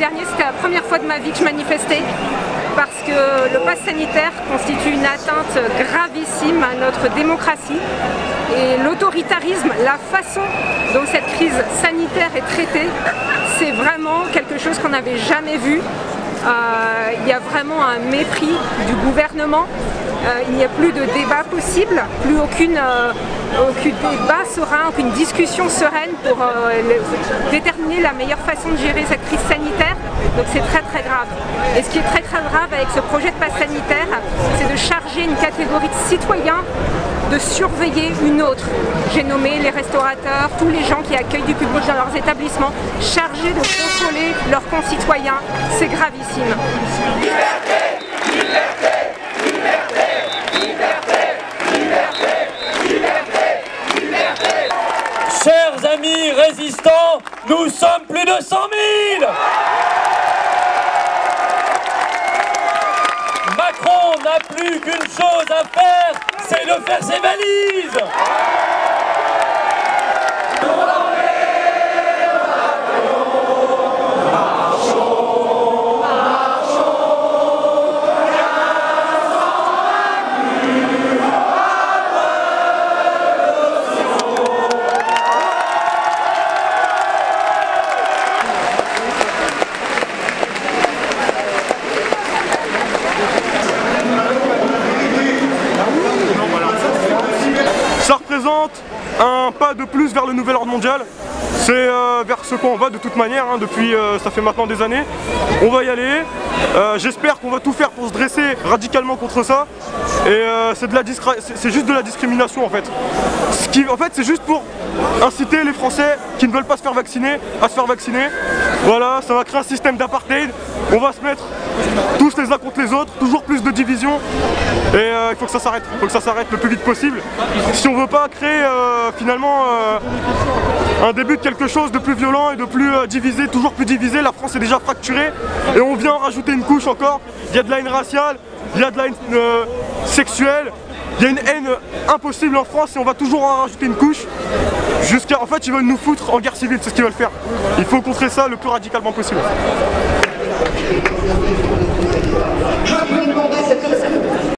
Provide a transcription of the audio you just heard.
dernier, c'était la première fois de ma vie que je manifestais parce que le pass sanitaire constitue une atteinte gravissime à notre démocratie et l'autoritarisme, la façon dont cette crise sanitaire est traitée, c'est vraiment quelque chose qu'on n'avait jamais vu. Il y a vraiment un mépris du gouvernement. Il n'y a plus de débat possible, plus aucun débat serein, aucune discussion sereine pour déterminer la meilleure façon de gérer cette crise sanitaire. Donc c'est très très grave. Et ce qui est très très grave avec ce projet de passe sanitaire, c'est de charger une catégorie de citoyens de surveiller une autre. J'ai nommé les restaurateurs, tous les gens qui accueillent du public dans leurs établissements, chargés de contrôler leurs concitoyens. C'est gravissime. Liberté, liberté, liberté, liberté, liberté, liberté, liberté. Chers amis résistants, nous sommes plus de 100 000. Macron n'a plus qu'une chose à faire, c'est de faire ses valises. Ça représente un pas de plus vers le nouvel ordre mondial. C'est vers ce qu'on va de toute manière, hein, depuis ça fait maintenant des années. On va y aller. J'espère qu'on va tout faire pour se dresser radicalement contre ça. Et c'est juste de la discrimination en fait. En fait c'est juste pour inciter les Français qui ne veulent pas se faire vacciner à se faire vacciner. Voilà, ça va créer un système d'apartheid. On va se mettre tous les uns contre les autres, toujours plus de division. Et il faut que ça s'arrête. Il faut que ça s'arrête le plus vite possible. Si on veut pas créer finalement un début de quelque chose de plus violent et de plus divisé, toujours plus divisé, la France est déjà fracturée et on vient en rajouter une couche encore. Il y a de la haine raciale, il y a de la haine sexuelle, il y a une haine impossible en France et on va toujours en rajouter une couche. En fait, ils veulent nous foutre en guerre civile, c'est ce qu'ils veulent faire. Il faut contrer ça le plus radicalement possible.